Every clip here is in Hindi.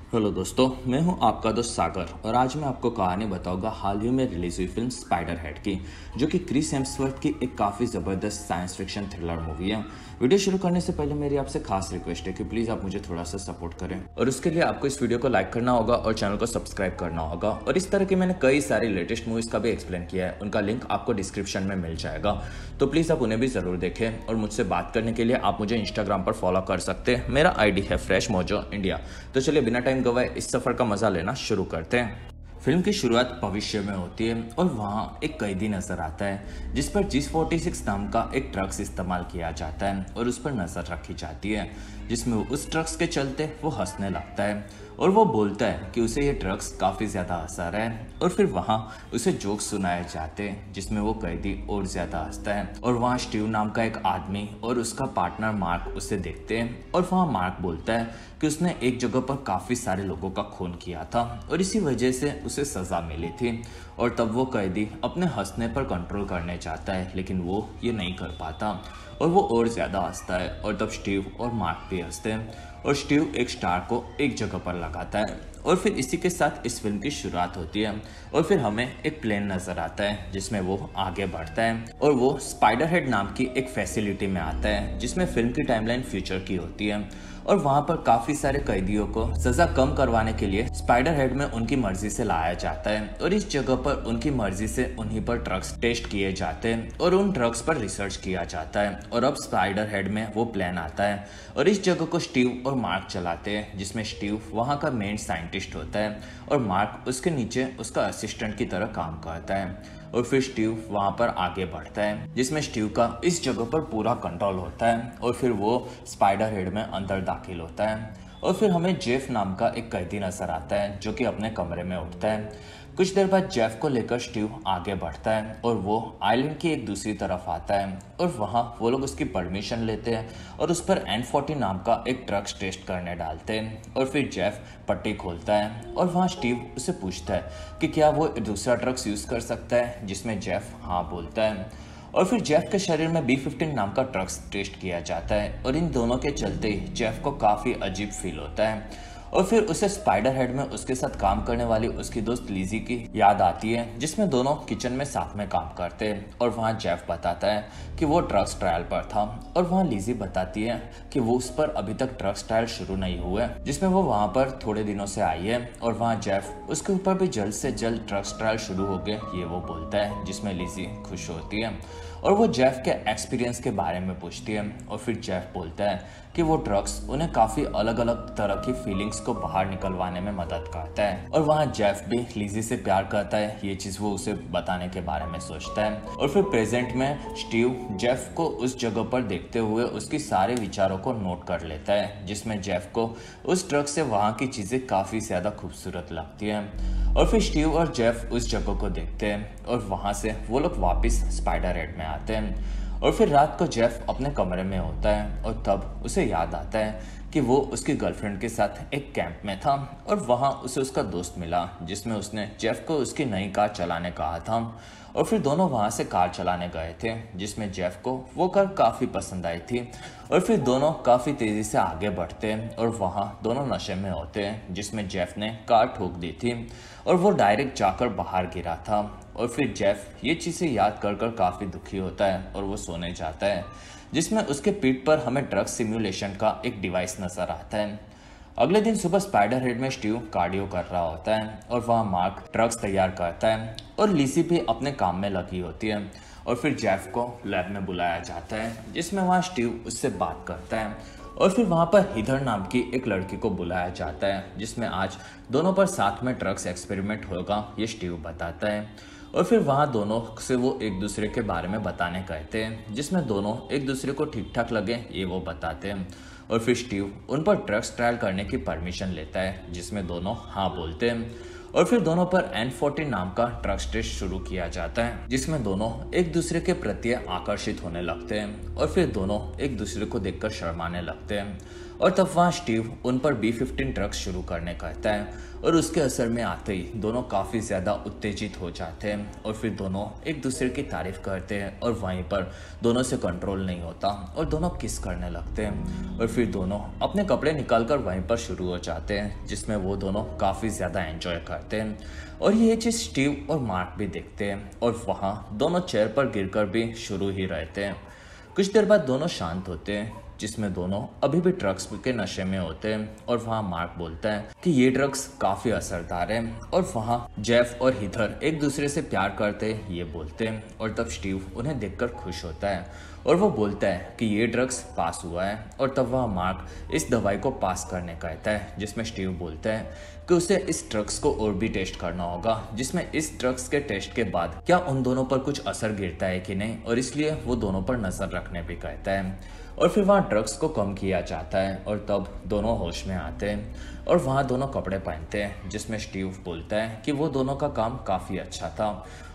हेलो दोस्तों, मैं हूं आपका दोस्त सागर और आज मैं आपको कहानी बताऊंगा हाल ही में रिलीज हुई फिल्म स्पाइडर हेड की, जो कि क्रिस हेम्सवर्थ की एक काफ़ी ज़बरदस्त साइंस फिक्शन थ्रिलर मूवी है। वीडियो शुरू करने से पहले मेरी आपसे खास रिक्वेस्ट है कि प्लीज़ आप मुझे थोड़ा सा सपोर्ट करें और उसके लिए आपको इस वीडियो को लाइक करना होगा और चैनल को सब्सक्राइब करना होगा। और इस तरह की मैंने कई सारी लेटेस्ट मूवीज़ का भी एक्सप्लेन किया है, उनका लिंक आपको डिस्क्रिप्शन में मिल जाएगा, तो प्लीज़ आप उन्हें भी ज़रूर देखें। और मुझसे बात करने के लिए आप मुझे इंस्टाग्राम पर फॉलो कर सकते हैं, मेरा ID है फ्रेश मोजो इंडिया। तो चलिए बिना टाइम गवाए इस सफ़र का मजा लेना शुरू करते हैं। फिल्म की शुरुआत भविष्य में होती है और वहाँ एक कैदी नजर आता है जिस पर G46 नाम का एक ड्रग्स इस्तेमाल किया जाता है और उस पर नजर रखी जाती है, जिसमें वो उस ड्रग्स के चलते वो हंसने लगता है और वो बोलता है कि उसे ये ड्रग्स काफ़ी ज़्यादा असर है। और फिर वहाँ उसे जोक्स सुनाए जाते हैं जिसमें वो कैदी और ज़्यादा हंसता है। और वहाँ स्टीव नाम का एक आदमी और उसका पार्टनर मार्क उसे देखते हैं और वहाँ मार्क बोलता है कि उसने एक जगह पर काफ़ी सारे लोगों का खून किया था और इसी वजह से उसे सज़ा मिली थी। और तब वो कैदी अपने हंसने पर कंट्रोल करने चाहता है, लेकिन वो ये नहीं कर पाता और वो और ज़्यादा हंसता है। और तब स्टीव और मार्क भी हंसते हैं और स्टीव एक स्टार को एक जगह पर लगाता है। और फिर इसी के साथ इस फिल्म की शुरुआत होती है और फिर हमें एक प्लेन नज़र आता है जिसमें वो आगे बढ़ता है और वो स्पाइडर हेड नाम की एक फैसिलिटी में आता है जिसमें फिल्म की टाइमलाइन फ्यूचर की होती है। और वहाँ पर काफ़ी सारे कैदियों को सज़ा कम करवाने के लिए स्पाइडर हेड में उनकी मर्जी से लाया जाता है और इस जगह पर उनकी मर्जी से उन्हीं पर ड्रग्स टेस्ट किए जाते हैं और उन ड्रग्स पर रिसर्च किया जाता है। और अब स्पाइडर हेड में वो प्लान आता है और इस जगह को स्टीव और मार्क चलाते हैं, जिसमें स्टीव वहाँ का मेन साइंटिस्ट होता है और मार्क उसके नीचे उसका असिस्टेंट की तरह काम करता है। और फिर स्टीव वहाँ पर आगे बढ़ता है जिसमें स्टीव का इस जगह पर पूरा कंट्रोल होता है और फिर वो स्पाइडर हेड में अंदर दाखिल होता है। और फिर हमें जेफ नाम का एक कैदी नजर आता है जो कि अपने कमरे में उठता है। कुछ देर बाद जेफ को लेकर स्टीव आगे बढ़ता है और वो आइलैंड की एक दूसरी तरफ आता है और वहाँ वो लोग उसकी परमिशन लेते हैं और उस पर N40 नाम का एक ड्रग्स टेस्ट करने डालते हैं। और फिर जेफ पट्टी खोलता है और वहाँ स्टीव उसे पूछता है कि क्या वो दूसरा ड्रग्स यूज़ कर सकता है, जिसमें जेफ हाँ बोलता है। और फिर जेफ के शरीर में B15 नाम का ड्रग्स टेस्ट किया जाता है और इन दोनों के चलते जेफ को काफ़ी अजीब फील होता है। और फिर उसे स्पाइडर हेड में उसके साथ काम करने वाली उसकी दोस्त लिजी की याद आती है, जिसमें दोनों किचन में साथ में काम करते हैं। और वहाँ जेफ बताता है कि वो ड्रग्स ट्रायल पर था और वहाँ लिजी बताती है कि वो उस पर अभी तक ड्रग्स ट्रायल शुरू नहीं हुए, जिसमें वो वहाँ पर थोड़े दिनों से आई है। और वहाँ जेफ उसके ऊपर भी जल्द से जल्द ड्रग्स ट्रायल शुरू हो गए ये वो बोलता है, जिसमें लिजी खुश होती है और वो जेफ के एक्सपीरियंस के बारे में पूछती है। और फिर जेफ बोलता है कि वो ड्रग्स उन्हें काफ़ी अलग अलग तरह की फीलिंग्स को बाहर निकलवाने में मदद करता है। और वहाँ जेफ भी लिजी से प्यार करता है, ये चीज़ वो उसे बताने के बारे में सोचता है। और फिर प्रेजेंट में स्टीव जेफ को उस जगह पर देखते हुए उसकी सारे विचारों को नोट कर लेता है, जिसमें जेफ को उस ड्रग से वहाँ की चीज़ें काफ़ी ज़्यादा खूबसूरत लगती हैं। और फिर स्टीव और जेफ उस जगह को देखते हैं और वहाँ से वो लोग वापस स्पाइडर हेड में आते हैं। और फिर रात को जेफ अपने कमरे में होता है और तब उसे याद आता है कि वो उसकी गर्लफ्रेंड के साथ एक कैंप में था और वहाँ उसे उसका दोस्त मिला, जिसमें उसने जेफ को उसकी नई कार चलाने कहा था। और फिर दोनों वहाँ से कार चलाने गए थे, जिसमें जेफ को वो कार काफ़ी पसंद आई थी। और फिर दोनों काफ़ी तेज़ी से आगे बढ़ते हैं और वहाँ दोनों नशे में होते हैं, जिसमें जेफ ने कार ठोक दी थी और वो डायरेक्ट जाकर बाहर गिरा था। और फिर जेफ ये चीज़ें याद कर कर काफ़ी दुखी होता है और वो सोने जाता है, जिसमें उसके पीठ पर हमें ड्रग सिमुलेशन का एक डिवाइस नज़र आता है। अगले दिन सुबह स्पाइडर हेड में स्टीव कार्डियो कर रहा होता है और वहाँ मार्क ड्रग्स तैयार करता है और लिजी भी अपने काम में लगी होती है। और फिर जेफ को लैब में बुलाया जाता है, जिसमें वहाँ स्टीव उससे बात करता है। और फिर वहाँ पर हिदर नाम की एक लड़की को बुलाया जाता है, जिसमें आज दोनों पर साथ में ड्रग्स एक्सपेरिमेंट होगा ये स्टीव बताता है। और फिर वहाँ दोनों से वो एक दूसरे के बारे में बताने कहते हैं, जिसमें दोनों एक दूसरे को ठीक ठाक लगे ये वो बताते हैं। और फिर स्टीव उन पर ड्रग्स ट्रायल करने की परमिशन लेता है, जिसमें दोनों हाँ बोलते हैं। और फिर दोनों पर N40 नाम का ड्रग्स टेस्ट शुरू किया जाता है, जिसमें दोनों एक दूसरे के प्रति आकर्षित होने लगते हैं और फिर दोनों एक दूसरे को देखकर शर्माने लगते हैं। और तब वहाँ स्टीव उन पर B-15 ड्रग्स शुरू करने कहता है और उसके असर में आते ही दोनों काफ़ी ज़्यादा उत्तेजित हो जाते हैं और फिर दोनों एक दूसरे की तारीफ करते हैं और वहीं पर दोनों से कंट्रोल नहीं होता और दोनों किस करने लगते हैं और फिर दोनों अपने कपड़े निकालकर वहीं पर शुरू हो जाते हैं, जिसमें वो दोनों काफ़ी ज़्यादा एंजॉय करते हैं। और ये चीज़ स्टीव और मार्क भी देखते हैं और वहाँ दोनों चेयर पर गिरकर भी शुरू ही रहते हैं। कुछ देर बाद दोनों शांत होते हैं, जिसमें दोनों अभी भी ड्रग्स के नशे में होते हैं और वहाँ मार्क बोलता है कि ये ड्रग्स काफ़ी असरदार है और वहाँ जेफ और हीथर एक दूसरे से प्यार करते ये बोलते हैं और तब स्टीव उन्हें देखकर खुश होता है और वो बोलता है कि ये ड्रग्स पास हुआ है और तब वह मार्क इस दवाई को पास करने कहता है, जिसमें स्टीव बोलता है कि उसे इस ड्रग्स को और भी टेस्ट करना होगा, जिसमें इस ड्रग्स के टेस्ट के बाद क्या उन दोनों पर कुछ असर गिरता है कि नहीं, और इसलिए वो दोनों पर नजर रखने भी कहता है। और फिर वहाँ ड्रग्स को कम किया जाता है और तब दोनों होश में आते हैं और वहाँ दोनों कपड़े पहनते हैं, जिसमें स्टीव बोलता है कि वो दोनों का काम काफ़ी अच्छा था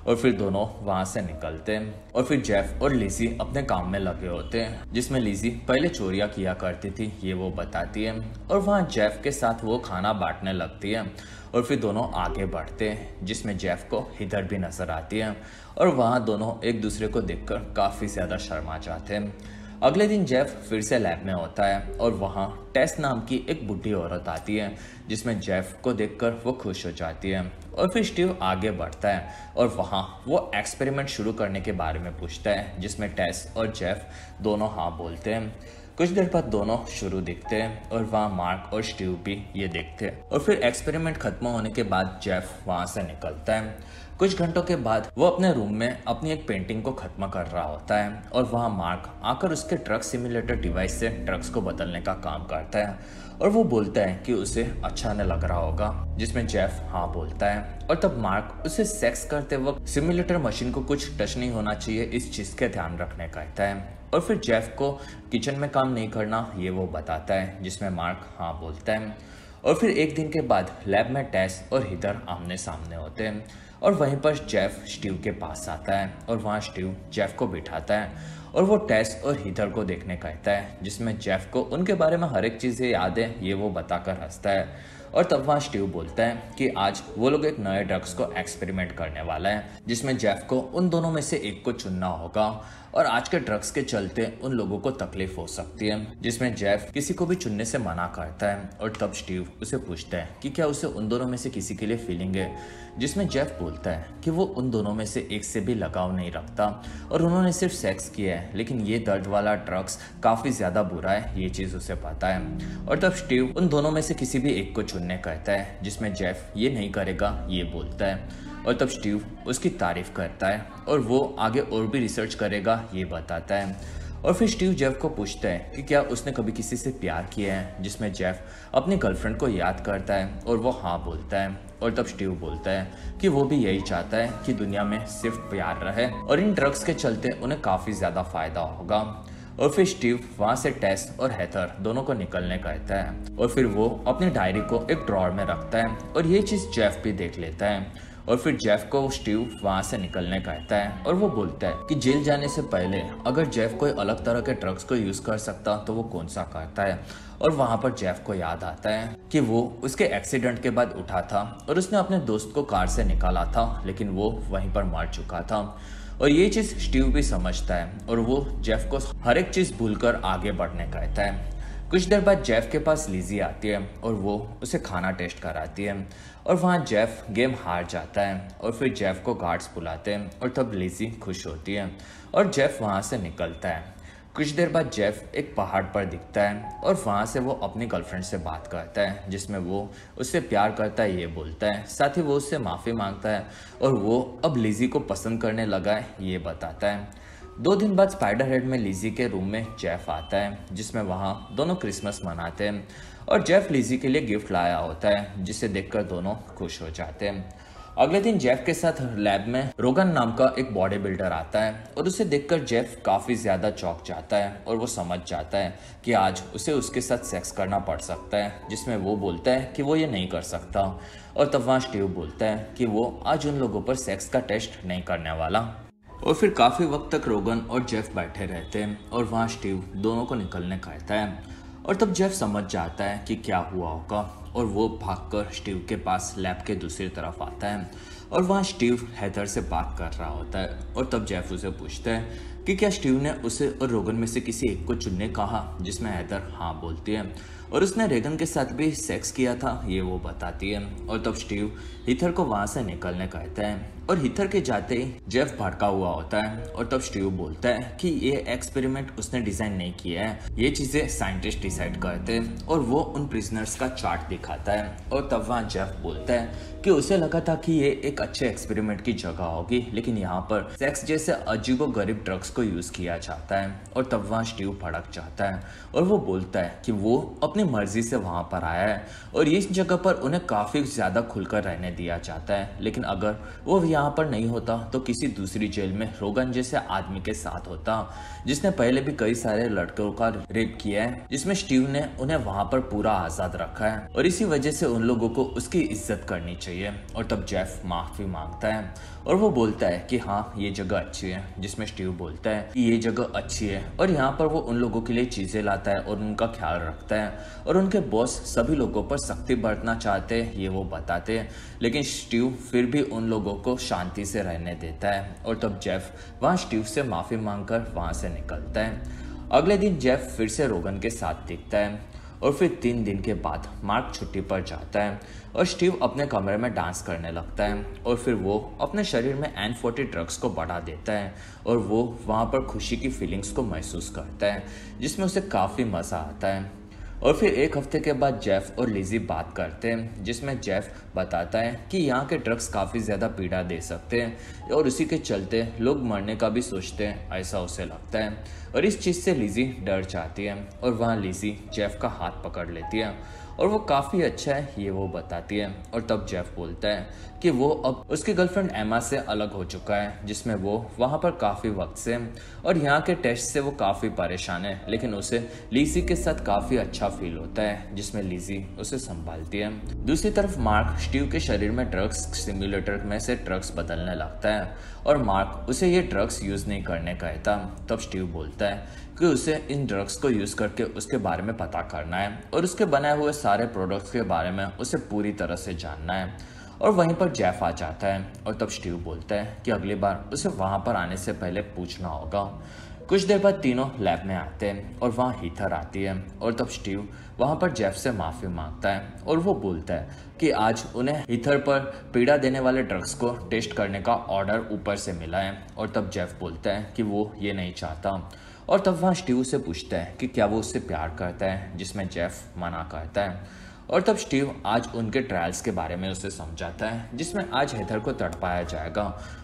और फिर दोनों वहाँ से निकलते हैं और फिर जेफ और लिजी अपने काम में लगे होते हैं, जिसमें लिजी पहले चोरियाँ किया करती थी ये वो बताती है और वहाँ जेफ के साथ वो खाना बांटने लगती है और फिर दोनों आगे बढ़ते हैं, जिसमें जेफ को हीथर भी नजर आती है और वहाँ दोनों एक दूसरे को देखकर काफ़ी ज़्यादा शर्मा जाते हैं। अगले दिन जेफ फिर से लैब में होता है और वहाँ टेस नाम की एक बुढ़ी औरत आती है, जिसमें जेफ को देखकर वो खुश हो जाती है और फिर स्टीव आगे बढ़ता है और वहाँ वो एक्सपेरिमेंट शुरू करने के बारे में पूछता है, जिसमें टेस और जेफ दोनों हाँ बोलते हैं। कुछ देर बाद दोनों शुरू दिखते हैं और वहाँ मार्क और स्टीव भी ये देखते हैं और फिर एक्सपेरिमेंट खत्म होने के बाद जेफ वहाँ से निकलता है। कुछ घंटों के बाद वो अपने रूम में अपनी एक पेंटिंग को खत्म कर रहा होता है और वहाँ मार्क आकर उसके ट्रक सिमुलेटर डिवाइस से ट्रक्स को बदलने का काम करता है और वो बोलता है कि उसे अच्छा न लग रहा होगा, जिसमें जेफ हाँ बोलता है और तब मार्क उसे सेक्स करते वक्त सिमुलेटर मशीन को कुछ टच नहीं होना चाहिए इस चीज के ध्यान रखने कहता है और फिर जेफ को किचन में काम नहीं करना ये वो बताता है, जिसमें मार्क हाँ बोलता है। और फिर एक दिन के बाद लैब में टेस और हीथर आमने सामने होते हैं और वहीं पर जेफ स्टीव के पास आता है और वहाँ स्टीव जेफ को बिठाता है और वो टेस और हीथर को देखने कहता है, जिसमें जेफ को उनके बारे में हर एक चीज़ें याद है ये वो बताकर हंसता है और तब वहाँ स्टीव बोलता है कि आज वो लोग एक नए ड्रग्स को एक्सपेरिमेंट करने वाला है, जिसमें जेफ को उन दोनों में से एक को चुनना होगा और आज के ड्रग्स के चलते उन लोगों को तकलीफ हो सकती है, जिसमें जेफ किसी को भी चुनने से मना करता है और तब स्टीव उसे पूछता है कि क्या उसे उन दोनों में से किसी के लिए फीलिंग है, जिसमें जेफ बोलता है कि वो उन दोनों में से एक से भी लगाव नहीं रखता और उन्होंने सिर्फ सेक्स किया है, लेकिन ये दर्द वाला ड्रग्स काफ़ी ज़्यादा बुरा है ये चीज़ उसे पता है। और तब स्टीव उन दोनों में से किसी भी एक को चुनने कहता है, जिसमें जेफ ये नहीं करेगा ये बोलता है और तब स्टीव उसकी तारीफ करता है और वो आगे और भी रिसर्च करेगा ये बताता है। और फिर स्टीव जेफ को पूछता है कि क्या उसने कभी किसी से प्यार किया है, जिसमें जेफ अपनी गर्लफ्रेंड को याद करता है और वो हाँ बोलता है और तब स्टीव बोलता है कि वो भी यही चाहता है कि दुनिया में सिर्फ प्यार रहे और इन ड्रग्स के चलते उन्हें काफ़ी ज़्यादा फायदा होगा। और फिर स्टीव वहाँ से टेस और हेथर दोनों को निकलने कहता है और फिर वो अपनी डायरी को एक ड्रॉर में रखता है और ये चीज़ जेफ भी देख लेता है और फिर जेफ को स्टीव वहाँ से निकलने कहता है और वो बोलता है कि जेल जाने से पहले अगर जेफ कोई अलग तरह के ड्रग्स को यूज़ कर सकता तो वो कौन सा करता है। और वहाँ पर जेफ को याद आता है कि वो उसके एक्सीडेंट के बाद उठा था और उसने अपने दोस्त को कार से निकाला था, लेकिन वो वहीं पर मर चुका था और ये चीज़ स्टीव भी समझता है और वो जेफ को हर एक चीज़ भूलकर आगे बढ़ने कहता है। कुछ देर बाद जेफ के पास लिजी आती है और वो उसे खाना टेस्ट कराती है और वहाँ जेफ गेम हार जाता है और फिर जेफ को गार्ड्स बुलाते हैं और तब लिजी खुश होती है और जेफ वहाँ से निकलता है। कुछ देर बाद जेफ एक पहाड़ पर दिखता है और वहाँ से वो अपनी गर्लफ्रेंड से बात करता है, जिसमें वो उससे प्यार करता है ये बोलता है, साथ ही वो उससे माफ़ी मांगता है और वो अब लिजी को पसंद करने लगा है ये बताता है। 2 दिन बाद स्पाइडर हेड में लिजी के रूम में जेफ आता है, जिसमें वहाँ दोनों क्रिसमस मनाते हैं और जेफ लिजी के लिए गिफ्ट लाया होता है, जिसे देखकर दोनों खुश हो जाते हैं। अगले दिन जेफ के साथ लैब में रोगन नाम का एक बॉडी बिल्डर आता है और उसे देखकर जेफ काफ़ी ज़्यादा चौंक जाता है और वो समझ जाता है कि आज उसे उसके साथ सेक्स करना पड़ सकता है, जिसमें वो बोलता है कि वो ये नहीं कर सकता और तब वहाँ स्टीव बोलता है कि वो आज उन लोगों पर सेक्स का टेस्ट नहीं करने वाला। और फिर काफ़ी वक्त तक रोगन और जेफ बैठे रहते हैं और वहाँ स्टीव दोनों को निकलने कहता है और तब जेफ समझ जाता है कि क्या हुआ होगा और वो भागकर स्टीव के पास लैब के दूसरी तरफ आता है और वहाँ स्टीव हेदर से बात कर रहा होता है। और तब जेफ उसे पूछता है कि क्या स्टीव ने उसे और रोगन में से किसी एक को चुनने कहा, जिसमें हेदर हाँ बोलती है और उसने रेगन के साथ भी सेक्स किया था, ये वो बताती है। और तब स्टीव हीथर को वहां से निकलने कहता है और हीथर के जाते ही जेफ भड़का हुआ होता है। और तब स्टीव बोलता है कि ये एक्सपेरिमेंट उसने डिजाइन नहीं किया है, ये चीजें साइंटिस्ट डिसाइड करते हैं। और वो उन प्रिजनर्स का चार्ट दिखाता है। और तब वहाँ जेफ बोलता है कि उसे लगा था कि ये एक अच्छे एक्सपेरिमेंट की जगह होगी, लेकिन यहाँ पर सेक्स जैसे अजीबोगरीब ड्रग्स को यूज किया जाता है। और तब वहाँ स्टीव भड़क जाता है और वो बोलता है कि वो अपनी मर्जी से वहां पर आया है और इस जगह पर उन्हें काफी ज्यादा खुलकर रहने दिया जाता है, लेकिन अगर वो यहाँ पर नहीं होता तो किसी दूसरी जेल में रोगन जैसे आदमी के साथ होता, जिसने पहले भी कई सारे लड़कों का रेप किया है, जिसमें स्टीव ने उन्हें वहां पर पूरा आजाद रखा है और इसी वजह से उन लोगों को उसकी इज्जत करनी चाहिए। और तब जेफ माफी मांगता है और वो बोलता है कि हाँ ये जगह अच्छी है, जिसमें स्टीव बोलता है कि ये जगह अच्छी है और यहाँ पर वो उन लोगों के लिए चीजें लाता है और उनका ख्याल रखता है और उनके बॉस सभी लोगों पर सख्ती बरतना चाहते हैं, ये वो बताते हैं, लेकिन स्टीव फिर भी उन लोगों को शांति से रहने देता है। और तब जेफ वहाँ स्टीव से माफी मांगकर वहां से निकलता है। अगले दिन जेफ फिर से रोगन के साथ दिखता है और फिर 3 दिन के बाद मार्क छुट्टी पर जाता है और स्टीव अपने कमरे में डांस करने लगता है और फिर वो अपने शरीर में N40 ड्रग्स को बढ़ा देता है और वो वहाँ पर खुशी की फीलिंग्स को महसूस करता है, जिसमें उसे काफ़ी मज़ा आता है। और फिर 1 हफ्ते के बाद जेफ और लिजी बात करते हैं, जिसमें जेफ बताता है कि यहाँ के ड्रग्स काफ़ी ज़्यादा पीड़ा दे सकते हैं और उसी के चलते लोग मरने का भी सोचते हैं, ऐसा उसे लगता है। और इस चीज़ से लिजी डर जाती है और वहाँ लिजी जेफ का हाथ पकड़ लेती है और वो काफ़ी अच्छा है, ये वो बताती है। और तब जेफ बोलता है कि वो अब उसकी गर्लफ्रेंड एमा से अलग हो चुका है, जिसमें वो वहाँ पर काफ़ी वक्त से और यहाँ के टेस्ट से वो काफ़ी परेशान है, लेकिन उसे लिजी के साथ काफ़ी अच्छा फील होता है, जिसमें लिजी उसे संभालती है। दूसरी तरफ मार्क स्टीव के शरीर में ड्रग्स सिम्युलेटर में से ड्रग्स बदलने लगता है और मार्क उसे ये ड्रग्स यूज़ नहीं करने कहता। तब स्टीव बोलता है कि उसे इन ड्रग्स को यूज़ करके उसके बारे में पता करना है और उसके बनाए हुए सारे प्रोडक्ट्स के बारे में उसे पूरी तरह से जानना है। और वहीं पर जेफ आ जाता है और तब स्टीव बोलता है कि अगली बार उसे वहां पर आने से पहले पूछना होगा। कुछ देर बाद तीनों लैब में आते हैं और वहाँ हीथर आती है और तब स्टीव वहाँ पर जेफ से माफ़ी मांगता है और वो बोलता है कि आज उन्हें हीथर पर पीड़ा देने वाले ड्रग्स को टेस्ट करने का ऑर्डर ऊपर से मिला है। और तब जेफ बोलता है कि वो ये नहीं चाहता और तब वहाँ स्टीव से पूछता है कि क्या वो उससे प्यार करता है, जिसमें जेफ मना करता है। और तब स्टीव आज उनके ट्रायल्स के बारे में उसे समझाता है, जिसमें आज हेथर को तड़पाया जाएगा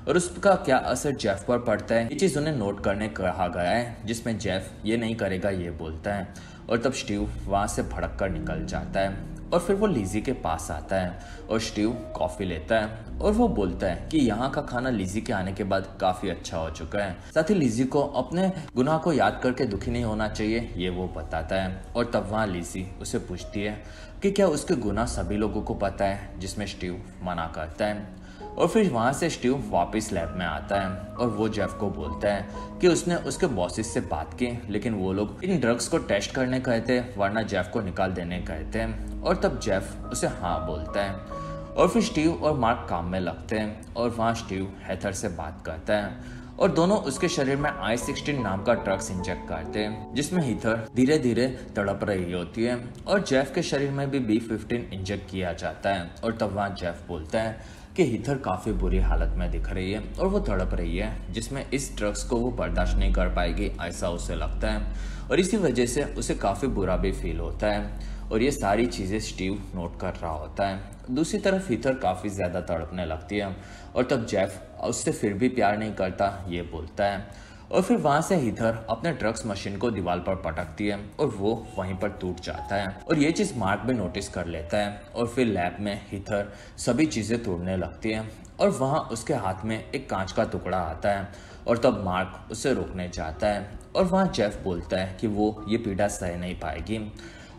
और उसका क्या असर जेफ पर पड़ता है, ये चीज़ उन्हें नोट करने कहा गया है, जिसमें जेफ ये नहीं करेगा ये बोलता है। और तब स्टीव वहाँ से भड़क कर निकल जाता है और फिर वो लिजी के पास आता है और स्टीव कॉफ़ी लेता है और वो बोलता है कि यहाँ का खाना लिजी के आने के बाद काफ़ी अच्छा हो चुका है, साथ ही लिजी को अपने गुनाह को याद करके दुखी नहीं होना चाहिए, ये वो बताता है। और तब वहाँ लिजी उसे पूछती है कि क्या उसके गुनाह सभी लोगों को पता है, जिसमें स्टीव मना करता है। और फिर वहाँ से स्टीव वापस लैब में आता है और वो जेफ को बोलता है कि उसने उसके बॉसेस से बात की, लेकिन वो लोग इन ड्रग्स को टेस्ट करने कहते वरना जेफ को निकाल देने कहते हैं। और तब जेफ उसे हाँ बोलता है और फिर स्टीव और मार्क काम में लगते हैं और वहाँ स्टीव हेथर से बात करता है और दोनों उसके शरीर में I-16 नाम का ड्रग्स इंजेक्ट करते हैं, जिसमें हीथर धीरे धीरे तड़प रही होती है और जेफ के शरीर में भी B-15 इंजेक्ट किया जाता है। और तब वहाँ जेफ बोलता है कि हीथर काफ़ी बुरी हालत में दिख रही है और वो तड़प रही है, जिसमें इस ड्रग्स को वो बर्दाश्त नहीं कर पाएगी, ऐसा उसे लगता है और इसी वजह से उसे काफ़ी बुरा भी फील होता है और ये सारी चीज़ें स्टीव नोट कर रहा होता है। दूसरी तरफ हीथर काफ़ी ज़्यादा तड़पने लगती है और तब जेफ उससे फिर भी प्यार नहीं करता, ये बोलता है। और फिर वहाँ से हीथर अपने ड्रग्स मशीन को दीवार पर पटकती है और वो वहीं पर टूट जाता है और ये चीज़ मार्क भी नोटिस कर लेता है। और फिर लैब में हीथर सभी चीज़ें तोड़ने लगती है और वहाँ उसके हाथ में एक कांच का टुकड़ा आता है और तब मार्क उसे रोकने चाहता है और वहाँ जेफ बोलता है कि वो ये पीड़ा सह नहीं पाएगी।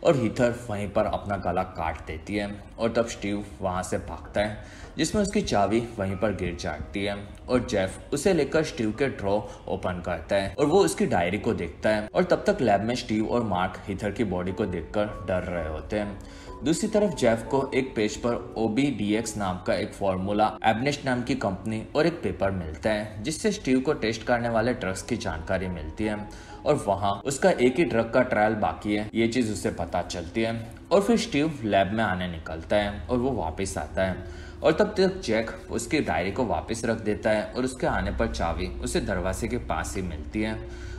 और हीथर वहीं पर अपना गला काट देती है और तब स्टीव वहां से भागता है, जिसमें उसकी चाबी वहीं पर गिर जाती है और जेफ उसे लेकर स्टीव के ड्रॉ ओपन करता है और वो उसकी डायरी को देखता है। और तब तक लैब में स्टीव और मार्क हीथर की बॉडी को देखकर डर रहे होते हैं। दूसरी तरफ जेफ को एक पेज पर OBDX नाम का एक फॉर्मूला, एबनेस्ट नाम की कंपनी और एक पेपर मिलता है, जिससे स्टीव को टेस्ट करने वाले ड्रग्स की जानकारी मिलती है और वहां उसका एक ही ड्रग का ट्रायल बाकी है, ये चीज उसे पता चलती है। और फिर स्टीव लैब में आने निकलता है और वो वापस आता है और तब तक जैक उसकी डायरी को वापस रख देता है और उसके आने पर चाबी उसे दरवाजे के पास ही मिलती है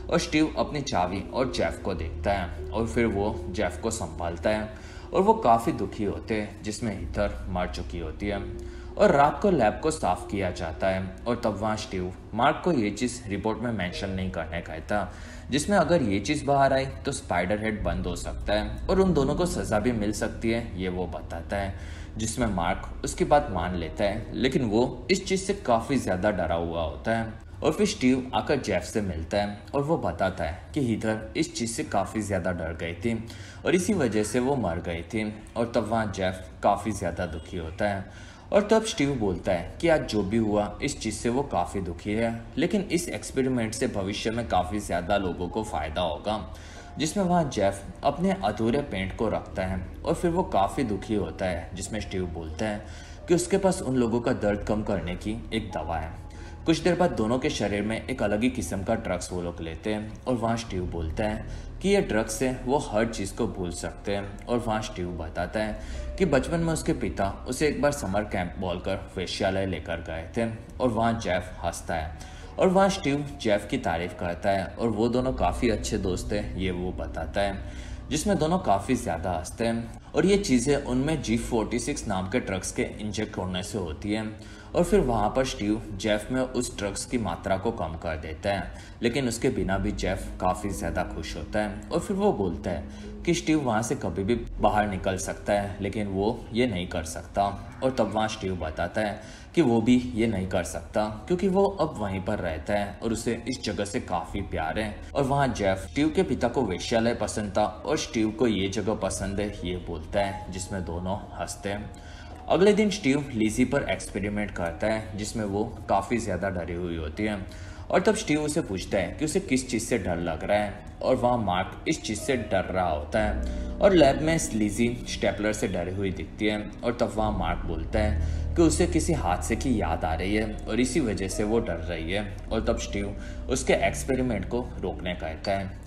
और स्टीव अपनी चाबी और जेफ को देखता है और फिर वो जेफ को संभालता है और वो काफ़ी दुखी होते हैं, जिसमें हीथर मर चुकी होती है। और रात को लैब को साफ किया जाता है और तब वहाँ स्टीव मार्क को ये चीज़ रिपोर्ट में मेंशन नहीं करने कहता, जिसमें अगर ये चीज़ बाहर आई तो स्पाइडर हेड बंद हो सकता है और उन दोनों को सज़ा भी मिल सकती है, ये वो बताता है, जिसमें मार्क उसकी बात मान लेता है, लेकिन वो इस चीज़ से काफ़ी ज़्यादा डरा हुआ होता है। और फिर स्टीव आकर जेफ से मिलता है और वो बताता है कि हीथर इस चीज़ से काफ़ी ज़्यादा डर गई थी और इसी वजह से वो मर गई थी। और तब वहाँ जेफ काफ़ी ज़्यादा दुखी होता है और तब स्टीव बोलता है कि आज जो भी हुआ इस चीज़ से वो काफ़ी दुखी है, लेकिन इस एक्सपेरिमेंट से भविष्य में काफ़ी ज़्यादा लोगों को फ़ायदा होगा, जिसमें वहाँ जेफ अपने अधूरे पेंट को रखता है और फिर वो काफ़ी दुखी होता है, जिसमें स्टीव बोलता है कि उसके पास उन लोगों का दर्द कम करने की एक दवा है। कुछ देर बाद दोनों के शरीर में एक अलग ही किस्म का ड्रग्स वो लोग लेते हैं और वहाँ स्टीव बोलता है कि ये ड्रग्स से वो हर चीज़ को भूल सकते हैं। और वहाँ स्टीव बताता है कि बचपन में उसके पिता उसे एक बार समर कैंप बोलकर वेश्यालय लेकर गए थे और वहाँ जेफ हंसता है और वहाँ स्टीव जेफ की तारीफ करता है और वो दोनों काफ़ी अच्छे दोस्त हैं, ये वो बताता है, जिसमें दोनों काफ़ी ज़्यादा हंसते हैं और ये चीज़ें उनमें G46 नाम के ड्रग्स के इंजेक्ट होने से होती हैं। और फिर वहाँ पर स्टीव जेफ में उस ड्रग्स की मात्रा को कम कर देता है, लेकिन उसके बिना भी जेफ काफ़ी ज़्यादा खुश होता है और फिर वो बोलता है कि स्टीव वहाँ से कभी भी बाहर निकल सकता है, लेकिन वो ये नहीं कर सकता। और तब वहाँ स्टीव बताता है कि वो भी ये नहीं कर सकता क्योंकि वो अब वहीं पर रहता है और उसे इस जगह से काफ़ी प्यार है। और वहाँ जेफ स्टीव के पिता को वेश्यालय पसंद था और स्टीव को ये जगह पसंद है, ये बोलता है, जिसमें दोनों हंसते हैं। अगले दिन स्टीव लिज़ी पर एक्सपेरिमेंट करता है, जिसमें वो काफ़ी ज़्यादा डरी हुई होती है और तब स्टीव उसे पूछता है कि उसे किस चीज़ से डर लग रहा है और वहाँ मार्क इस चीज़ से डर रहा होता है और लैब में लिज़ी स्टेपलर से डरी हुई दिखती है और तब वहाँ मार्क बोलता है कि उसे किसी हादसे की याद आ रही है और इसी वजह से वो डर रही है और तब स्टीव उसके एक्सपेरिमेंट को रोकने कहता है।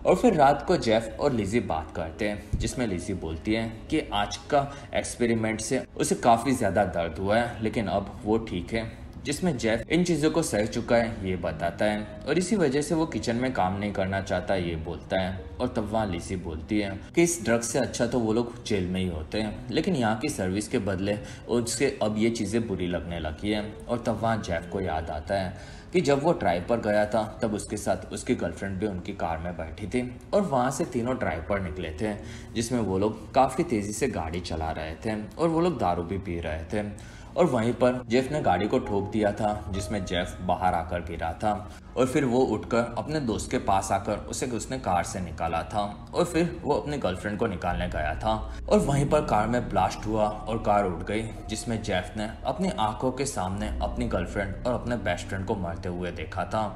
और फिर रात को जेफ और लिज़ी बात करते हैं, जिसमें लिज़ी बोलती है कि आज का एक्सपेरिमेंट से उसे काफ़ी ज़्यादा दर्द हुआ है, लेकिन अब वो ठीक है, जिसमें जेफ इन चीज़ों को सह चुका है, ये बताता है और इसी वजह से वो किचन में काम नहीं करना चाहता, ये बोलता है। और तब वहाँ लिज़ी बोलती है कि इस ड्रग्स से अच्छा तो वो लोग जेल में ही होते हैं, लेकिन यहाँ की सर्विस के बदले उसके अब ये चीज़ें बुरी लगने लगी हैं। और तब वहाँ जेफ को याद आता है कि जब वो ड्राइव पर गया था तब उसके साथ उसकी गर्लफ्रेंड भी उनकी कार में बैठी थी और वहाँ से तीनों ड्राइव पर निकले थे, जिसमें वो लोग काफ़ी तेज़ी से गाड़ी चला रहे थे और वो लोग दारू भी पी रहे थे। और वहीं पर जेफ ने गाड़ी को ठोक दिया था, जिसमें जेफ बाहर आकर गिरा था और फिर वो उठकर अपने दोस्त के पास आकर उसने कार से निकाला था और फिर वो अपनी गर्लफ्रेंड को निकालने गया था और वहीं पर कार में ब्लास्ट हुआ और कार उड़ गई, जिसमें जेफ ने अपनी आंखों के सामने अपनी गर्लफ्रेंड और अपने बेस्ट फ्रेंड को मरते हुए देखा था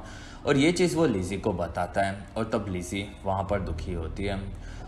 और ये चीज़ वो लिज़ी को बताता है और तब लिज़ी वहाँ पर दुखी होती है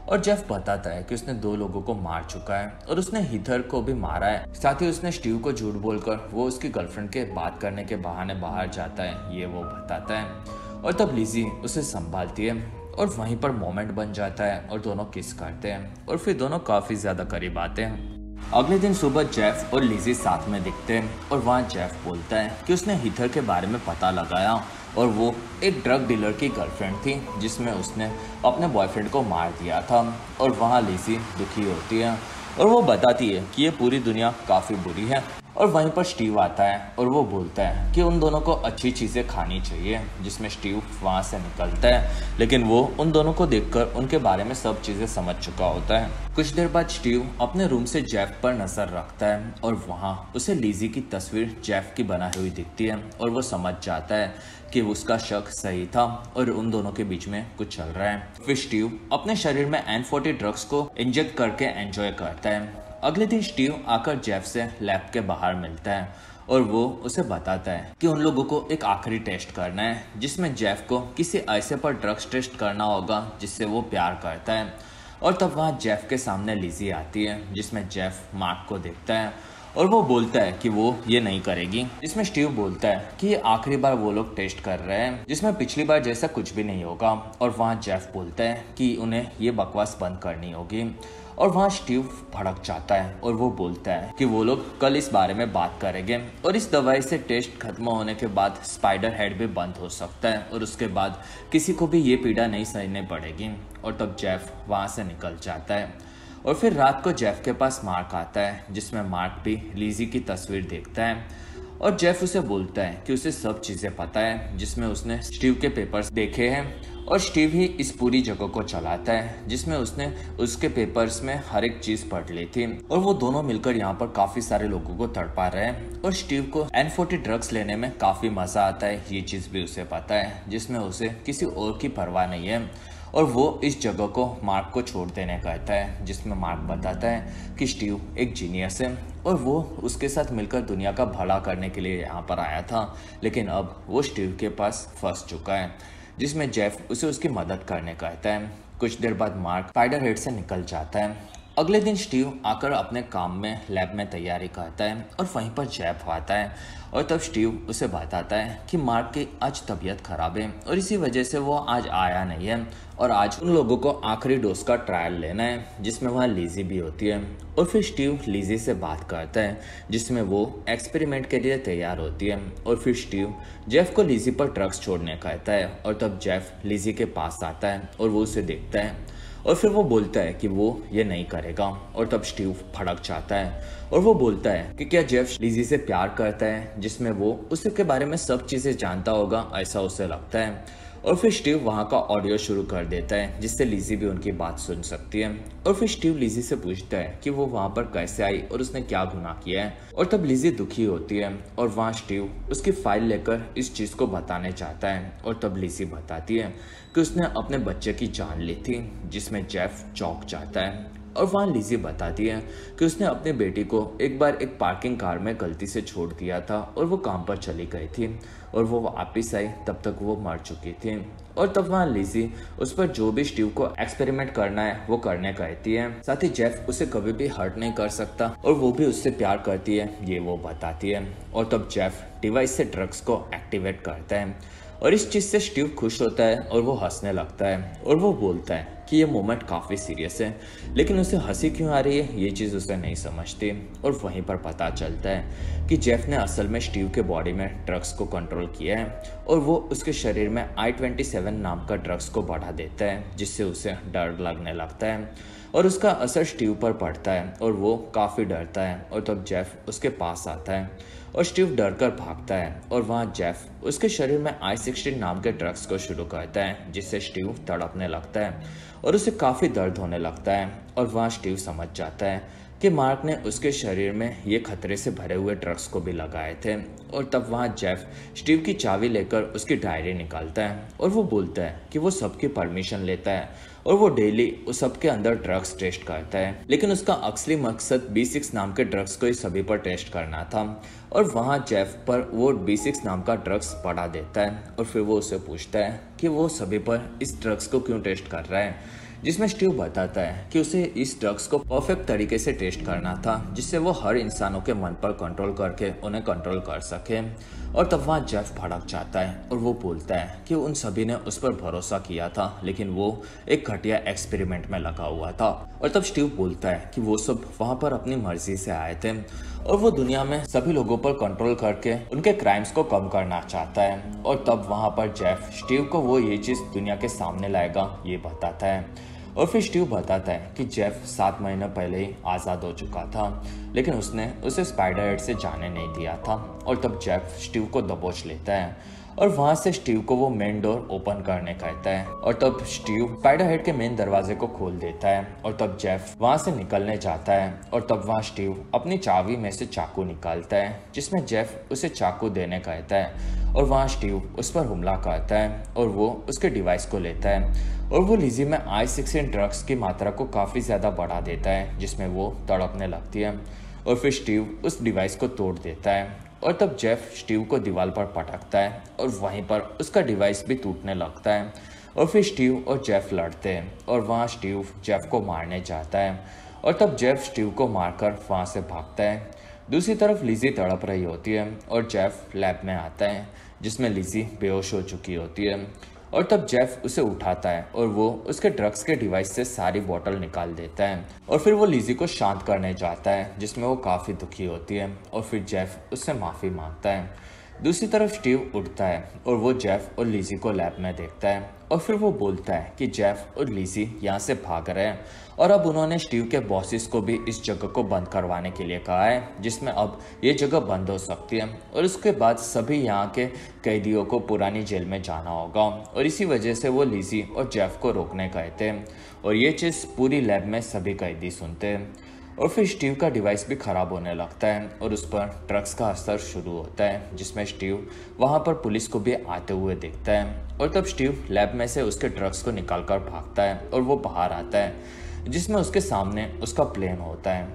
और जेफ बताता है कि उसने 2 लोगों को मार चुका है और उसने हीथर को भी मारा है, साथ ही उसने स्टीव को झूठ बोलकर वो उसकी गर्लफ्रेंड के बात करने के बहाने बाहर जाता है, ये वो बताता है। और तब लिज़ी उसे संभालती है और वहीं पर मोमेंट बन जाता है और दोनों किस करते हैं और फिर दोनों काफ़ी ज़्यादा करीब आते हैं। अगले दिन सुबह जेफ और लिज़ी साथ में दिखते हैं और वहाँ जेफ बोलता है कि उसने हीथर के बारे में पता लगाया और वो एक ड्रग डीलर की गर्लफ्रेंड थी, जिसमें उसने अपने बॉयफ्रेंड को मार दिया था। और वहाँ लिज़ी दुखी होती है और वो बताती है कि ये पूरी दुनिया काफ़ी बुरी है और वहीं पर स्टीव आता है और वो बोलता है कि उन दोनों को अच्छी चीज़ें खानी चाहिए, जिसमें स्टीव वहाँ से निकलता है। लेकिन वो उन दोनों को देखकर उनके बारे में सब चीज़ें समझ चुका होता है। कुछ देर बाद स्टीव अपने रूम से जेफ पर नज़र रखता है और वहाँ उसे लिज़ी की तस्वीर जेफ की बनाई हुई दिखती है और वो समझ जाता है कि उसका शक सही था और उन दोनों के बीच में कुछ चल रहा है। फिर स्टीव अपने शरीर में N40 ड्रग्स को इंजेक्ट करके एंजॉय करता है। अगले दिन स्टीव आकर जेफ से लैब के बाहर मिलता है और वो उसे बताता है कि उन लोगों को एक आखिरी टेस्ट करना है, जिसमें जेफ को किसी ऐसे पर ड्रग्स टेस्ट करना होगा जिससे वो प्यार करता है। और तब वहाँ जेफ के सामने लिज़ी आती है, जिसमें जेफ मार्क को देखता है और वो बोलता है कि वो ये नहीं करेगी। जिसमें स्टीव बोलता है कि ये आखिरी बार वो लोग टेस्ट कर रहे हैं, जिसमें पिछली बार जैसा कुछ भी नहीं होगा। और वहाँ जेफ बोलता है कि उन्हें ये बकवास बंद करनी होगी। और वहाँ स्टीव भड़क जाता है और वो बोलता है कि वो लोग कल इस बारे में बात करेंगे और इस दवाई से टेस्ट खत्म होने के बाद स्पाइडर हेड भी बंद हो सकता है और उसके बाद किसी को भी ये पीड़ा नहीं सहनी पड़ेगी। और तब जेफ वहाँ से निकल जाता है और फिर रात को जेफ के पास मार्क आता है, जिसमें मार्क भी लिज़ी की तस्वीर देखता है और जेफ उसे बोलता है कि उसे सब चीज़ें पता है, जिसमें उसने स्टीव के पेपर्स देखे हैं और स्टीव ही इस पूरी जगह को चलाता है, जिसमें उसने उसके पेपर्स में हर एक चीज़ पढ़ ली थी। और वो दोनों मिलकर यहाँ पर काफ़ी सारे लोगों को तड़पा रहे हैं और स्टीव को N40 ड्रग्स लेने में काफ़ी मज़ा आता है, ये चीज़ भी उसे पता है, जिसमें उसे किसी और की परवाह नहीं है। और वो इस जगह को मार्क को छोड़ देने कहता है, जिसमें मार्क बताता है कि स्टीव एक जीनियस है और वो उसके साथ मिलकर दुनिया का भला करने के लिए यहाँ पर आया था, लेकिन अब वो स्टीव के पास फंस चुका है। जिसमें जेफ उसे उसकी मदद करने कहता है। कुछ देर बाद मार्क स्पाइडर हेड से निकल जाता है। अगले दिन स्टीव आकर अपने काम में लैब में तैयारी करता है और वहीं पर जेफ आता है और तब स्टीव उसे बताता है कि मार्क की आज तबीयत खराब है और इसी वजह से वो आज आया नहीं है और आज उन लोगों को आखिरी डोज का ट्रायल लेना है, जिसमें वहाँ लिज़ी भी होती है। और फिर स्टीव लिज़ी से बात करता है, जिसमें वो एक्सपेरिमेंट के लिए तैयार होती है। और फिर स्टीव जेफ को लिज़ी पर ड्रग्स छोड़ने कहता है और तब जेफ लिज़ी के पास आता है और वो उसे देखता है और फिर वो बोलता है कि वो ये नहीं करेगा। और तब स्टीव भड़क जाता है और वो बोलता है कि क्या जेफ लिज़ी से प्यार करता है, जिसमें वो उसके बारे में सब चीज़ें जानता होगा, ऐसा उसे लगता है। और फिर स्टीव वहाँ का ऑडियो शुरू कर देता है, जिससे लिज़ी भी उनकी बात सुन सकती है। और फिर स्टीव लिज़ी से पूछता है कि वो वहाँ पर कैसे आई और उसने क्या गुनाह किया है। और तब लिज़ी दुखी होती है और वहाँ स्टीव उसकी फाइल लेकर इस चीज़ को बताने चाहता है। और तब लिज़ी बताती है कि उसने अपने बच्चे की जान ली थी, जिसमें जेफ चौंक जाता है। और वहाँ लिज़ी बताती है कि उसने अपनी बेटी को एक बार एक पार्किंग कार में गलती से छोड़ दिया था और वो काम पर चली गई थी और वो वापस आई तब तक वो मर चुकी थी। और तब वहाँ लिज़ी उस पर जो भी स्टीव को एक्सपेरिमेंट करना है वो करने कहती है। साथ ही जेफ उसे कभी भी हर्ट नहीं कर सकता और वो भी उससे प्यार करती है, ये वो बताती है। और तब जेफ डिवाइस से ड्रग्स को एक्टिवेट करता है और इस चीज़ से स्टीव खुश होता है और वो हंसने लगता है और वो बोलता है कि ये मोमेंट काफ़ी सीरियस है, लेकिन उसे हंसी क्यों आ रही है ये चीज़ उसे नहीं समझती। और वहीं पर पता चलता है कि जेफ ने असल में स्टीव के बॉडी में ड्रग्स को कंट्रोल किया है और वो उसके शरीर में I-27 नाम का ड्रग्स को बढ़ा देता है, जिससे उसे डर लगने लगता है और उसका असर स्टीव पर पड़ता है और वो काफ़ी डरता है। और तब जेफ उसके पास आता है और स्टीव डर कर भागता है और वहाँ जेफ उसके शरीर में I-16 नाम के ड्रग्स को शुरू करता है, जिससे स्टीव तड़पने लगता है और उसे काफ़ी दर्द होने लगता है। और वहाँ स्टीव समझ जाता है कि मार्क ने उसके शरीर में ये खतरे से भरे हुए ड्रग्स को भी लगाए थे। और तब वहाँ जेफ स्टीव की चाबी लेकर उसकी डायरी निकालता है और वो बोलता है कि वो सबकी परमिशन लेता है और वो डेली उस सबके अंदर ड्रग्स टेस्ट करता है, लेकिन उसका असली मकसद B6 नाम के ड्रग्स को ही सभी पर टेस्ट करना था। और वहाँ जेफ पर वो B6 नाम का ड्रग्स पड़ा देता है और फिर वो उसे पूछता है कि वो सभी पर इस ड्रग्स को क्यों टेस्ट कर रहा है, जिसमें स्टीव बताता है कि उसे इस ड्रग्स को परफेक्ट तरीके से टेस्ट करना था, जिससे वो हर इंसानों के मन पर कंट्रोल करके उन्हें कंट्रोल कर सके। और तब वहाँ जेफ भड़क जाता है और वो बोलता है कि उन सभी ने उस पर भरोसा किया था, लेकिन वो एक घटिया एक्सपेरिमेंट में लगा हुआ था। और तब स्टीव बोलता है कि वो सब वहाँ पर अपनी मर्जी से आए थे और वो दुनिया में सभी लोगों पर कंट्रोल करके उनके क्राइम्स को कम करना चाहता है। और तब वहाँ पर जेफ स्टीव को वो ये चीज़ दुनिया के सामने लाएगा ये बताता है और फिर स्टीव बताता है कि जेफ 7 महीने पहले ही आज़ाद हो चुका था, लेकिन उसने उसे स्पाइडर हेड से जाने नहीं दिया था। और तब जेफ स्टीव को दबोच लेता है और वहां से स्टीव को वो मेन डोर ओपन करने कहता है। और तब स्टीव स्पाइडर हेड के मेन दरवाजे को खोल देता है और तब जेफ वहां से निकलने जाता है। और तब वहां स्टीव अपनी चाबी में से चाकू निकालता है, जिसमें जेफ उसे चाकू देने कहता है। और वहां स्टीव उस पर हमला करता है और वो उसके डिवाइस को लेता है और वो लिजी में I-16 ड्रग्स की मात्रा को काफ़ी ज़्यादा बढ़ा देता है, जिसमें वो तड़पने लगती है। और फिर स्टीव उस डिवाइस को तोड़ देता है और तब जेफ स्टीव को दीवार पर पटकता है और वहीं पर उसका डिवाइस भी टूटने लगता है। और फिर स्टीव और जेफ लड़ते हैं और वहाँ स्टीव जेफ को मारने जाता है और तब जेफ स्टीव को मारकर वहाँ से भागता है। दूसरी तरफ लिजी तड़प रही होती है और जेफ लैब में आता है, जिसमें लिजी बेहोश हो चुकी होती है। और तब जेफ उसे उठाता है और वो उसके ड्रग्स के डिवाइस से सारी बोतल निकाल देता है। और फिर वो लिजी को शांत करने जाता है, जिसमें वो काफ़ी दुखी होती है। और फिर जेफ उससे माफ़ी मांगता है। दूसरी तरफ स्टीव उठता है और वो जेफ और लिजी को लैब में देखता है और फिर वो बोलता है कि जेफ और लिजी यहाँ से भाग रहे हैं और अब उन्होंने स्टीव के बॉसेस को भी इस जगह को बंद करवाने के लिए कहा है, जिसमें अब ये जगह बंद हो सकती है और उसके बाद सभी यहाँ के कैदियों को पुरानी जेल में जाना होगा। और इसी वजह से वो लिजी और जेफ को रोकने गए थे और ये चीज़ पूरी लैब में सभी कैदी सुनते हैं। और फिर स्टीव का डिवाइस भी ख़राब होने लगता है और उस पर ड्रग्स का असर शुरू होता है, जिसमें स्टीव वहाँ पर पुलिस को भी आते हुए देखता है। और तब स्टीव लैब में से उसके ड्रग्स को निकाल कर भागता है और वो बाहर आता है, जिसमें उसके सामने उसका प्लेन होता है।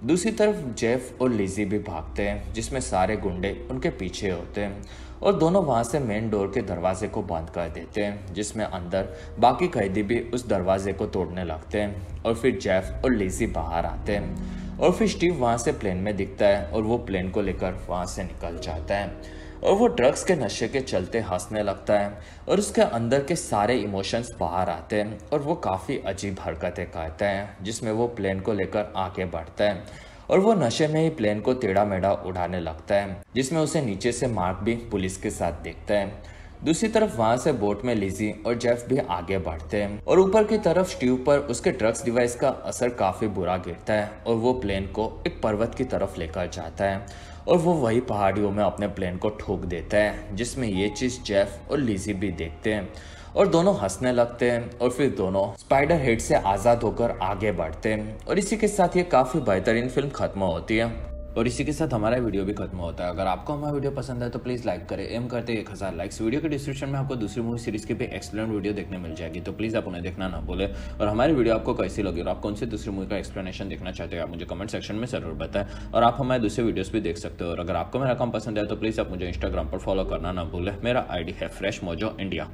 दूसरी तरफ जेफ और लिजी भी भागते हैं, जिसमें सारे गुंडे उनके पीछे होते हैं और दोनों वहां से मेन डोर के दरवाजे को बंद कर देते हैं, जिसमें अंदर बाकी कैदी भी उस दरवाजे को तोड़ने लगते हैं। और फिर जेफ और लिजी बाहर आते हैं और फिर स्टीव वहां से प्लेन में दिखता है और वो प्लेन को लेकर वहां से निकल जाता है और वो ड्रग्स के नशे के चलते हंसने लगता है और उसके अंदर के सारे इमोशंस बाहर आते हैं और वो काफ़ी अजीब हरकतें करता है, जिसमें वो प्लेन को लेकर आगे बढ़ता है और वो नशे में ही प्लेन को टेढ़ा मेढ़ा उड़ाने लगता है, जिसमें उसे नीचे से मार्क भी पुलिस के साथ देखता है। दूसरी तरफ वहां से बोट में लिजी और जेफ भी आगे बढ़ते हैं और ऊपर की तरफ स्टीव पर उसके ड्रग्स डिवाइस का असर काफी बुरा गिरता है और वो प्लेन को एक पर्वत की तरफ लेकर जाता है और वो वही पहाड़ियों में अपने प्लेन को ठोक देता है, जिसमें ये चीज जेफ और लिजी भी देखते हैं और दोनों हंसने लगते हैं और फिर दोनों स्पाइडर हेड से आज़ाद होकर आगे बढ़ते हैं। और इसी के साथ ये काफ़ी बेहतरीन फिल्म खत्म होती है और इसी के साथ हमारा वीडियो भी खत्म होता है। अगर आपको हमारा वीडियो पसंद है तो प्लीज़ लाइक करें, एम करते 1000 लाइक्स। वीडियो के डिस्क्रिप्शन में आपको दूसरी मूवी सीरीज की भी एक्सप्लेन वीडियो देखने मिल जाएगी, तो प्लीज़ आप उन्हें देखना ना भूलें। और हमारी वीडियो आपको कैसी लगी और आप कौन सी दूसरी मूवी का एक्सप्लेनेशन देखना चाहते हो आप मुझे कमेंट सेक्शन में जरूर बताएं। और आप हमारे दूसरे वीडियोस भी देख सकते हो। और अगर आपको मेरा काम पसंद है तो प्लीज़ आप मुझे इंस्टाग्राम पर फॉलो करना ना भूलें। मेरा ID है फ्रेश मोजो इंडिया।